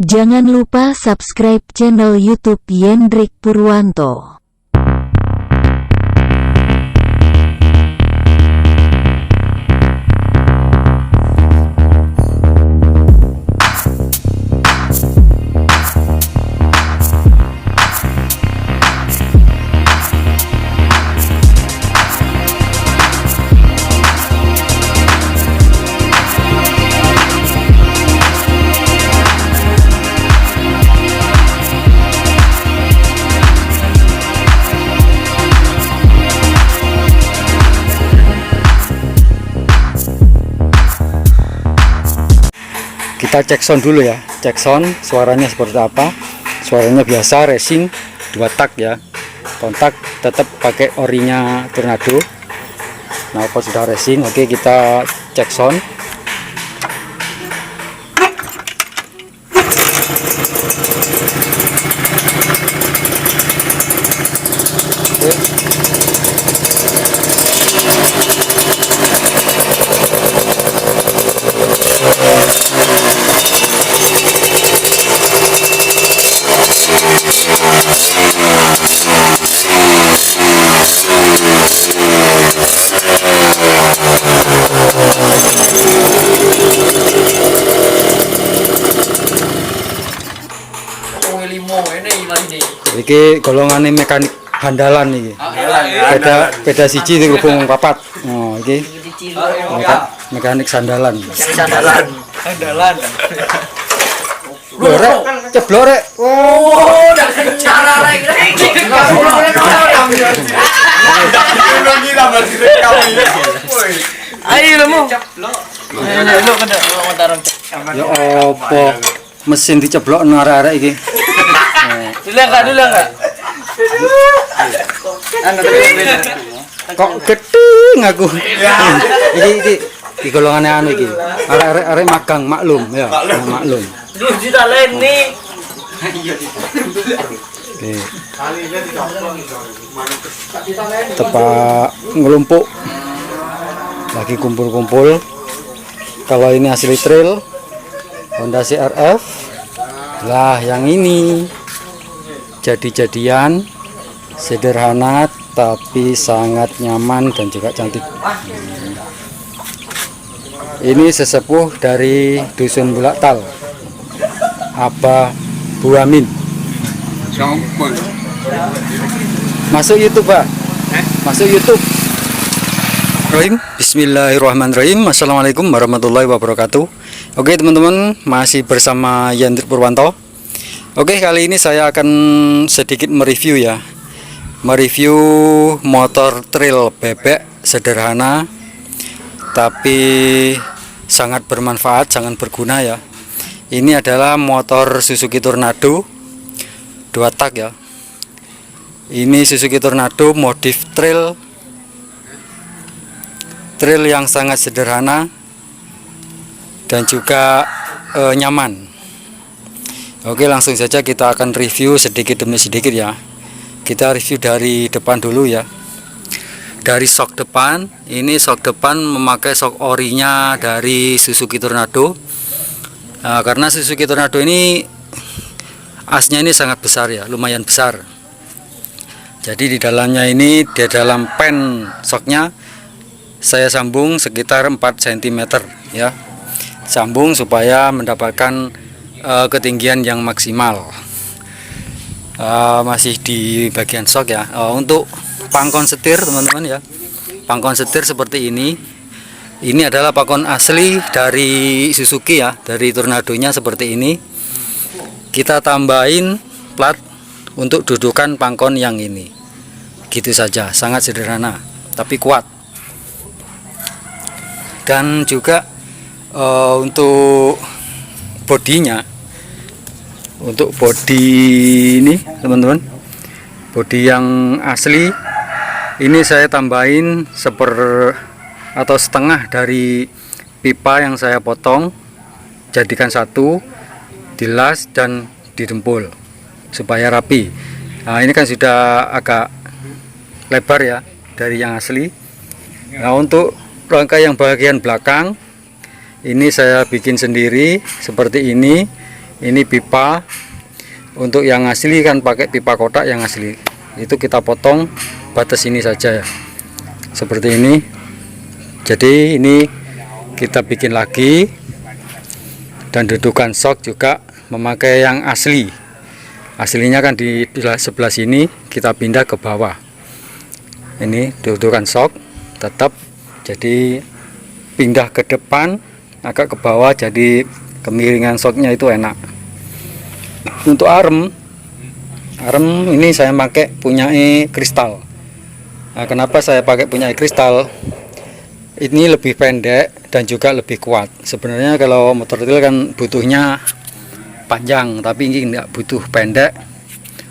Jangan lupa subscribe channel YouTube Yendrik Purwanto. Kita cek sound dulu ya, cek sound suaranya seperti apa. Suaranya biasa racing 2 tak ya, kontak tetap pakai orinya Tornado. Nah kalau sudah racing, oke kita cek sound. Iki golongan mekanik handalan iki. Beda siji dihubung papat. Oh, iki mekanik sandalan. Handalan. Blorek, ceblorek. Oh, udah cara lagi. Ayo lemu. Lu kada mataram. Ya opo mesin diceblok nang arek-arek iki. Dulu enggak? Kok gedeng aku. Iki golongannya anu iki. Arek-arek magang maklum ya, maklum. Lu ditaleni. Oke. Tepak ngelumpuk. Lagi kumpul-kumpul. Kalau ini asli trail Honda CRF. Lah yang ini jadi-jadian, sederhana tapi sangat nyaman dan juga cantik. Ini sesepuh dari Dusun Bulaktal, Abah Buamin. Masuk YouTube Pak, masuk YouTube. Bismillahirrahmanirrahim. Assalamualaikum warahmatullahi wabarakatuh. Oke teman-teman, masih bersama Yendrik Purwanto. Oke, kali ini saya akan sedikit mereview ya, mereview motor trail bebek sederhana tapi sangat bermanfaat, sangat berguna ya. Ini adalah motor Suzuki Tornado 2 tak ya. Ini Suzuki Tornado modif trail yang sangat sederhana dan juga nyaman. Oke, langsung saja kita akan review sedikit demi sedikit ya. Kita review dari depan dulu ya. Dari sok depan, ini sok depan memakai sok orinya dari Suzuki Tornado. Nah, karena Suzuki Tornado ini asnya ini sangat besar ya, lumayan besar. Jadi di dalamnya ini, di dalam pen soknya saya sambung sekitar 4 cm ya. Sambung supaya mendapatkan ketinggian yang maksimal. Masih di bagian sok ya. Untuk pangkon setir teman-teman ya, pangkon setir seperti ini adalah pangkon asli dari Suzuki ya, dari Tornadonya seperti ini. Kita tambahin plat untuk dudukan pangkon yang ini, gitu saja, sangat sederhana tapi kuat. Dan juga untuk bodinya, untuk bodi ini teman-teman, bodi yang asli ini saya tambahin atau setengah dari pipa yang saya potong, jadikan satu, dilas dan didempul supaya rapi. Nah ini kan sudah agak lebar ya dari yang asli. Nah untuk rangka yang bagian belakang ini saya bikin sendiri seperti ini. Ini pipa. Untuk yang asli kan pakai pipa kotak yang asli. Itu kita potong batas ini saja ya. Seperti ini. Jadi ini kita bikin lagi. Dan dudukan sok juga memakai yang asli. Aslinya kan di sebelah sini, kita pindah ke bawah. Ini dudukan sok tetap, jadi pindah ke depan agak ke bawah, jadi kemiringan soknya itu enak. Untuk arem ini saya pakai punya kristal. Nah, kenapa saya pakai punya kristal? Ini lebih pendek dan juga lebih kuat. Sebenarnya kalau motor trail kan butuhnya panjang, tapi ini tidak butuh pendek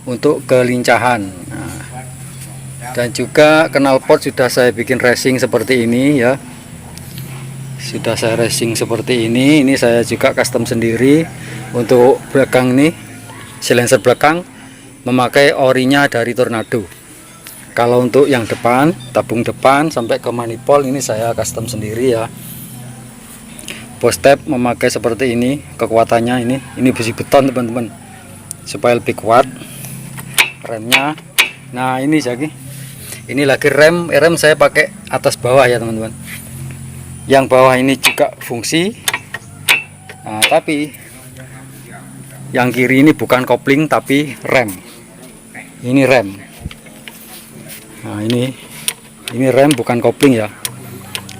untuk kelincahan. Nah, dan juga knalpot sudah saya bikin racing seperti ini ya. Sudah saya racing seperti ini. Ini saya juga custom sendiri. Untuk belakang nih, silencer belakang memakai orinya dari Tornado. Kalau untuk yang depan, tabung depan sampai ke manifold ini saya custom sendiri ya. Post tab memakai seperti ini, kekuatannya ini besi beton teman-teman, supaya lebih kuat. Remnya, nah ini lagi rem saya pakai atas bawah ya teman-teman. Yang bawah ini juga fungsi. Nah, tapi yang kiri ini bukan kopling tapi rem. Ini rem. Nah, ini rem bukan kopling ya.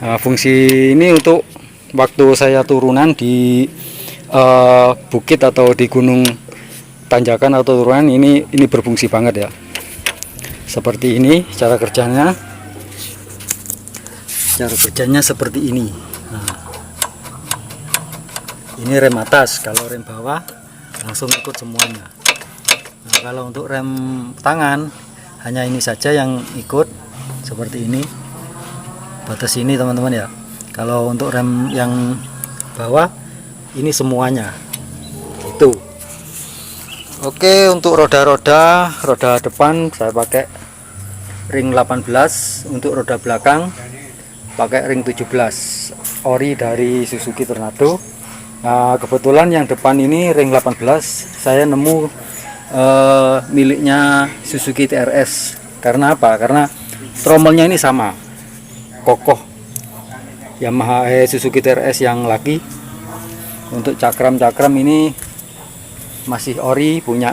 Nah, fungsi ini untuk waktu saya turunan di bukit atau di gunung tanjakan atau turunan, ini berfungsi banget ya. Seperti ini cara kerjanya. Cara kerjanya seperti ini. Nah, ini rem atas, kalau rem bawah langsung ikut semuanya. Nah, kalau untuk rem tangan hanya ini saja yang ikut seperti ini, batas ini teman-teman ya. Kalau untuk rem yang bawah ini semuanya itu. Oke, untuk roda depan saya pakai ring 18, untuk roda belakang pakai ring 17 ori dari Suzuki Tornado. Nah, kebetulan yang depan ini ring 18 saya nemu miliknya Suzuki TRS. Karena apa? Karena trommelnya ini sama, kokoh. Yamaha Suzuki TRS yang laki. Untuk cakram ini masih ori punya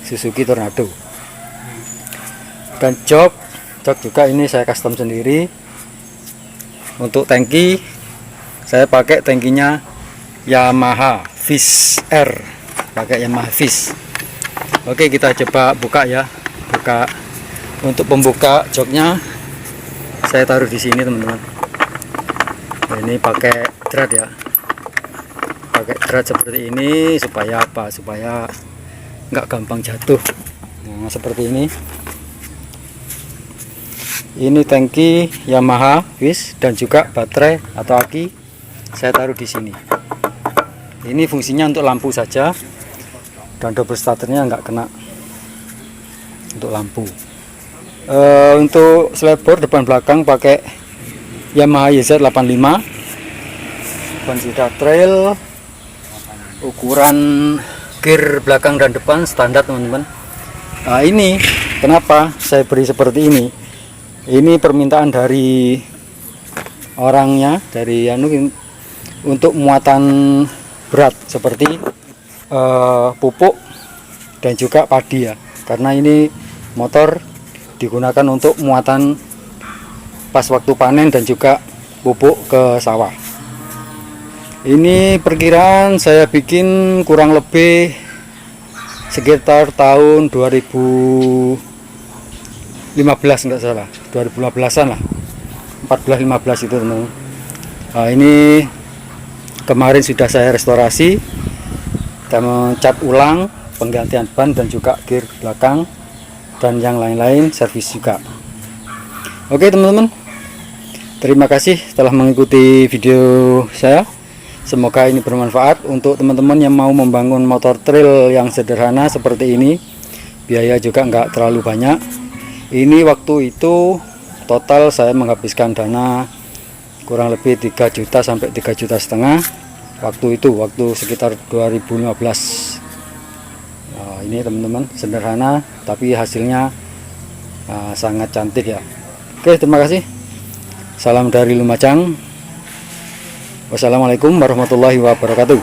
Suzuki Tornado. Dan jok juga ini saya custom sendiri. Untuk tangki saya pakai tangkinya Yamaha Fish R, pakai Yamaha Fish. Oke, kita coba buka ya. Untuk pembuka joknya saya taruh di sini teman-teman. Ini pakai drat ya, pakai drat seperti ini supaya apa? Supaya nggak gampang jatuh. Nah, seperti ini. Ini tangki Yamaha Fish dan juga baterai atau aki saya taruh di sini. Ini fungsinya untuk lampu saja, dan double starternya nggak kena untuk lampu. Untuk slab bor depan belakang pakai Yamaha YZ85, Bonsuda Trail. Ukuran gear belakang dan depan standar teman-teman. Nah, ini kenapa saya beri seperti ini. Ini permintaan dari orangnya, dari untuk muatan berat seperti pupuk dan juga padi ya. Karena ini motor digunakan untuk muatan pas waktu panen dan juga pupuk ke sawah. Ini perkiraan saya bikin kurang lebih sekitar tahun 2015 enggak salah, 2015an lah, 14-15 itu teman-teman. Nah, ini kemarin sudah saya restorasi dan cat ulang, penggantian ban dan juga gear belakang dan yang lain-lain, servis juga. Oke teman-teman, terima kasih telah mengikuti video saya. Semoga ini bermanfaat untuk teman-teman yang mau membangun motor trail yang sederhana seperti ini. Biaya juga nggak terlalu banyak. Ini waktu itu total saya menghabiskan dana kurang lebih 3 juta sampai 3,5 juta. waktu sekitar 2015. Nah, ini teman-teman, sederhana tapi hasilnya sangat cantik ya. Oke, terima kasih. Salam dari Lumajang. Wassalamualaikum warahmatullahi wabarakatuh.